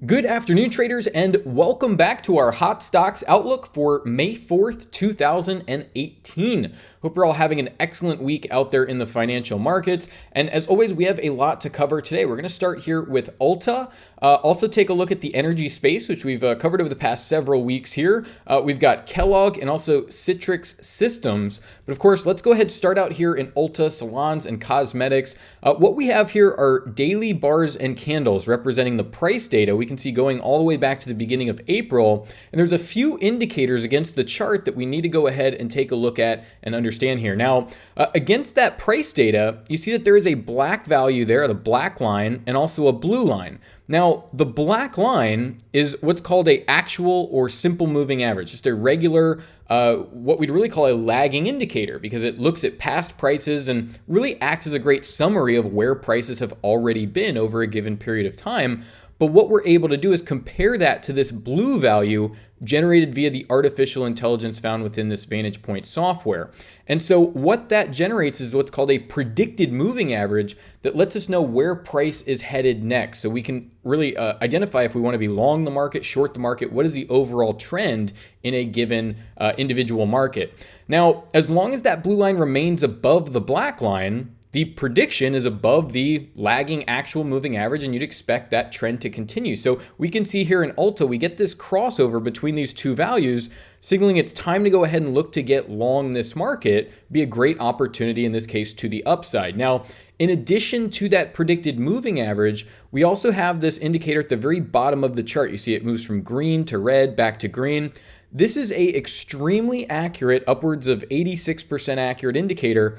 Good afternoon, traders, and welcome back to our Hot Stocks Outlook for May 4th, 2018. Hope you're all having an excellent week out there in the financial markets. And as always, we have a lot to cover today. We're going to start here with Ulta. Also take a look at the energy space, which we've covered over the past several weeks here. We've got Kellogg and also Citrix Systems. But of course, let's go ahead and start out here in Ulta Salons and Cosmetics. What we have here are daily bars and candles representing the price data. We can see going all the way back to the beginning of April. And there's a few indicators against the chart that we need to go ahead and take a look at and understand here. Now, against that price data, you see that there is a black value there, the black line, and also a blue line. Now, the black line is what's called a actual or simple moving average, just a regular, what we'd really call a lagging indicator, because it looks at past prices and really acts as a great summary of where prices have already been over a given period of time. But what we're able to do is compare that to this blue value generated via the artificial intelligence found within this VantagePoint software. And so what that generates is what's called a predicted moving average that lets us know where price is headed next. So we can really identify if we want to be long the market, short the market, what is the overall trend in a given individual market. Now, as long as that blue line remains above the black line, the prediction is above the lagging actual moving average, and you'd expect that trend to continue. So we can see here in Ulta, we get this crossover between these two values, signaling it's time to go ahead and look to get long this market, be a great opportunity in this case to the upside. Now, in addition to that predicted moving average, we also have this indicator at the very bottom of the chart. You see it moves from green to red, back to green. This is a extremely accurate, upwards of 86% accurate indicator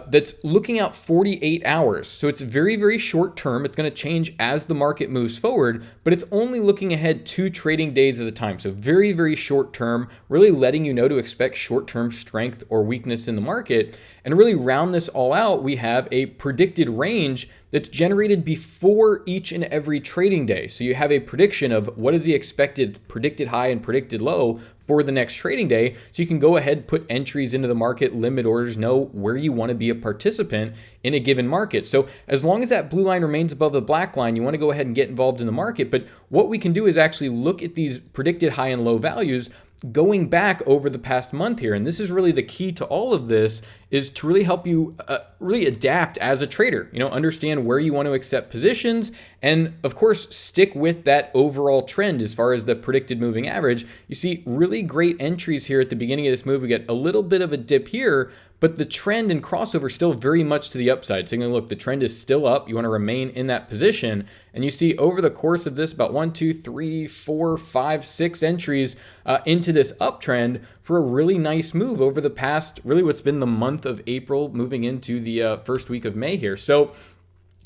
that's looking out 48 hours. So it's very, very short term. It's going to change as the market moves forward, but it's only looking ahead 2 trading days at a time. So very, very short term, really letting you know to expect short-term strength or weakness in the market. And to really round this all out, we have a predicted range that's generated before each and every trading day. So you have a prediction of what is the expected predicted high and predicted low for the next trading day. So you can go ahead, put entries into the market, limit orders, know where you want to be a participant in a given market. So as long as that blue line remains above the black line, you want to go ahead and get involved in the market. But what we can do is actually look at these predicted high and low values going back over the past month here. And this is really the key to all of this, is to really help you really adapt as a trader, understand where you want to accept positions, and of course, stick with that overall trend as far as the predicted moving average. You see really great entries here at the beginning of this move. We get a little bit of a dip here, but the trend and crossover still very much to the upside. So look, the trend is still up. You want to remain in that position. And you see over the course of this, about 1, 2, 3, 4, 5, 6 entries into this uptrend for a really nice move over the past, really what's been the month of April, moving into the first week of May here. So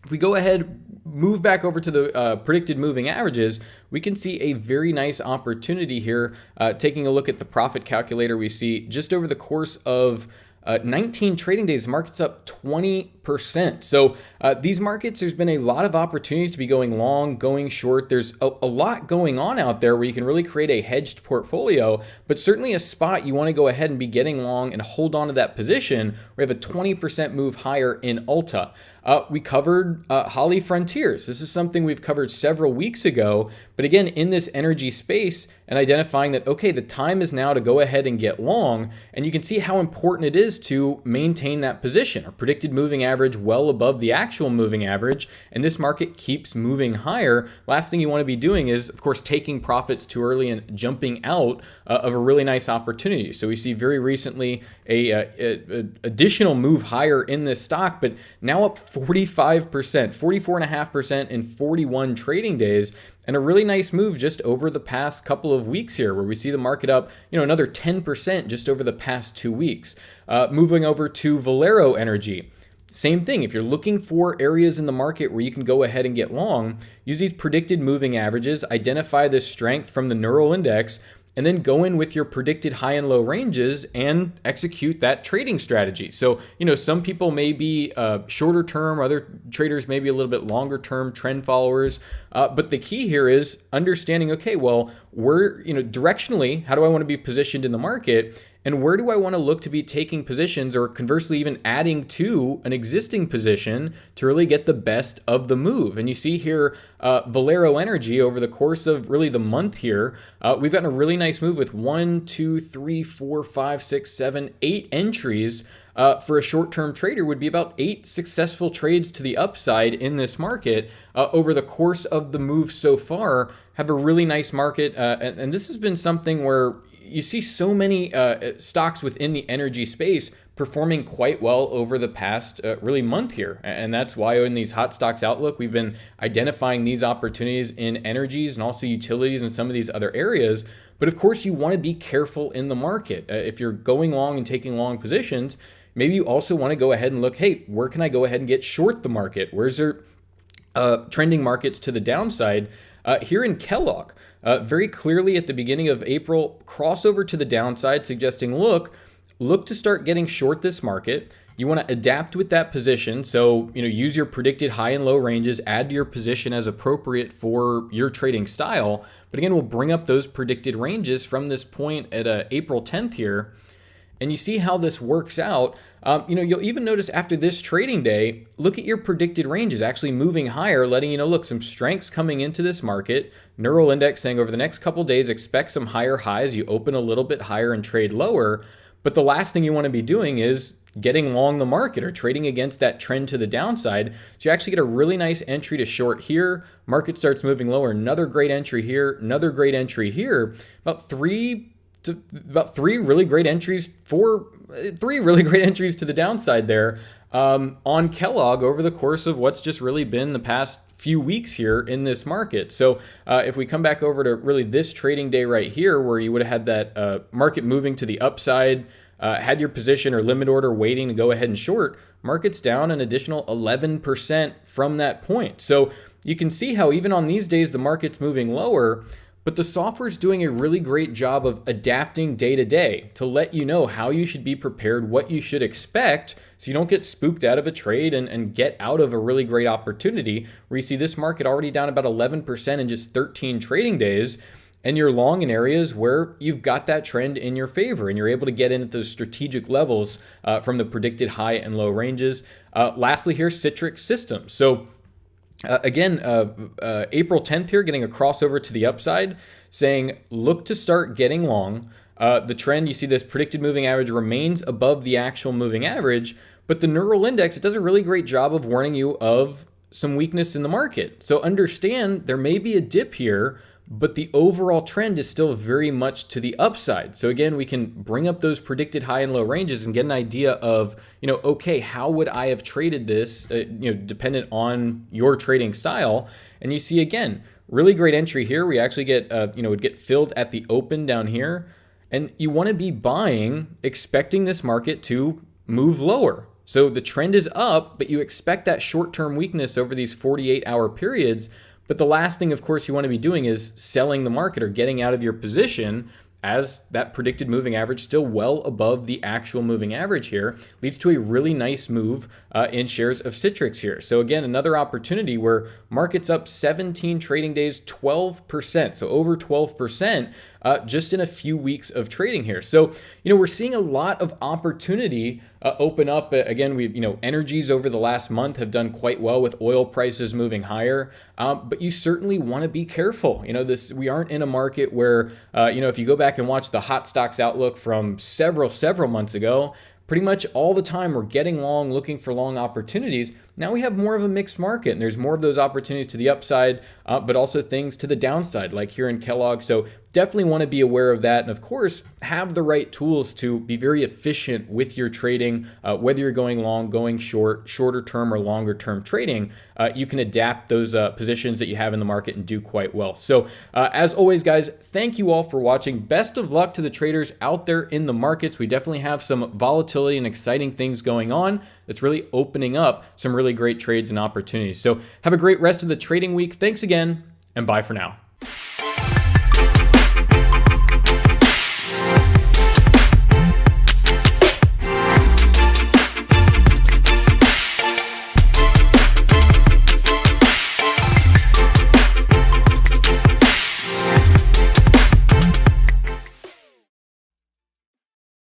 if we go ahead, move back over to the predicted moving averages, we can see a very nice opportunity here. Taking a look at the profit calculator, we see just over the course of 19 trading days, the market's up 20%. So these markets, there's been a lot of opportunities to be going long, going short. There's a lot going on out there where you can really create a hedged portfolio, but certainly a spot you want to go ahead and be getting long and hold on to that position. We have a 20% move higher in Ulta. We covered HollyFrontiers. This is something we've covered several weeks ago, but again, in this energy space and identifying that, okay, the time is now to go ahead and get long. And you can see how important it is to maintain that position. Our predicted moving average well above the actual moving average, and this market keeps moving higher. Last thing you want to be doing is, of course, taking profits too early and jumping out of a really nice opportunity. So we see very recently a additional move higher in this stock, but now up 45%, 44.5% in 41 trading days, and a really nice move just over the past couple of weeks here, where we see the market up, another 10% just over the past 2 weeks. Moving over to Valero Energy. Same thing. If you're looking for areas in the market where you can go ahead and get long, use these predicted moving averages, identify the strength from the neural index, and then go in with your predicted high and low ranges and execute that trading strategy. So, some people may be shorter term, other traders may be a little bit longer term trend followers. But the key here is understanding, okay, well, directionally, how do I want to be positioned in the market? and where do I want to look to be taking positions, or conversely even adding to an existing position to really get the best of the move. And you see here Valero Energy over the course of really the month here, we've gotten a really nice move with 1, 2, 3, 4, 5, 6, 7, 8 entries. For a short-term trader would be about 8 successful trades to the upside in this market over the course of the move so far. Have a really nice market, and this has been something where you see so many stocks within the energy space performing quite well over the past really month here. And that's why in these hot stocks outlook, we've been identifying these opportunities in energies and also utilities and some of these other areas. But of course, you want to be careful in the market. If you're going long and taking long positions, maybe you also want to go ahead and look, hey, where can I go ahead and get short the market? Where's there trending markets to the downside? Here in Kellogg, very clearly at the beginning of April, crossover to the downside, suggesting look to start getting short this market. You want to adapt with that position. So, use your predicted high and low ranges, add to your position as appropriate for your trading style. But again, we'll bring up those predicted ranges from this point at April 10th here. And you see how this works out. You'll even notice after this trading day, look at your predicted ranges actually moving higher, letting you know, look, some strengths coming into this market. Neural index saying over the next couple days, expect some higher highs. You open a little bit higher and trade lower. But the last thing you want to be doing is getting long the market or trading against that trend to the downside. So you actually get a really nice entry to short here. Market starts moving lower. Another great entry here. Another great entry here. About three really great entries to the downside there on Kellogg over the course of what's just really been the past few weeks here in this market. So if we come back over to really this trading day right here, where you would have had that market moving to the upside, had your position or limit order waiting to go ahead and short, market's down an additional 11% from that point. So you can see how even on these days, the market's moving lower, but the software is doing a really great job of adapting day to day to let you know how you should be prepared, what you should expect, so you don't get spooked out of a trade and get out of a really great opportunity where you see this market already down about 11% in just 13 trading days. And you're long in areas where you've got that trend in your favor and you're able to get in at those strategic levels from the predicted high and low ranges. Lastly here, Citrix Systems. So again, April 10th here, getting a crossover to the upside, saying look to start getting long. The trend, you see this predicted moving average remains above the actual moving average, but the neural index, it does a really great job of warning you of some weakness in the market. So understand there may be a dip here, but the overall trend is still very much to the upside. So again, we can bring up those predicted high and low ranges and get an idea of, okay, how would I have traded this, dependent on your trading style. And you see, again, really great entry here. We actually get, would get filled at the open down here. And you want to be buying, expecting this market to move lower. So the trend is up, but you expect that short-term weakness over these 48-hour periods. But the last thing, of course, you want to be doing is selling the market or getting out of your position, as that predicted moving average still well above the actual moving average here leads to a really nice move in shares of Citrix here. So again, another opportunity where market's up 17 trading days, 12%. So over 12% just in a few weeks of trading here. So, we're seeing a lot of opportunity open up. Again, energies over the last month have done quite well with oil prices moving higher. But you certainly want to be careful. We aren't in a market where, if you go back and watch the hot stocks outlook from several months ago, pretty much all the time we're getting long, looking for long opportunities. Now we have more of a mixed market, and there's more of those opportunities to the upside, but also things to the downside, like here in Kellogg. So definitely want to be aware of that. And of course, have the right tools to be very efficient with your trading, whether you're going long, going short, shorter term or longer term trading. You can adapt those positions that you have in the market and do quite well. So as always, guys, thank you all for watching. Best of luck to the traders out there in the markets. We definitely have some volatility and exciting things going on that's really opening up some really great trades and opportunities. So have a great rest of the trading week. Thanks again, and bye for now.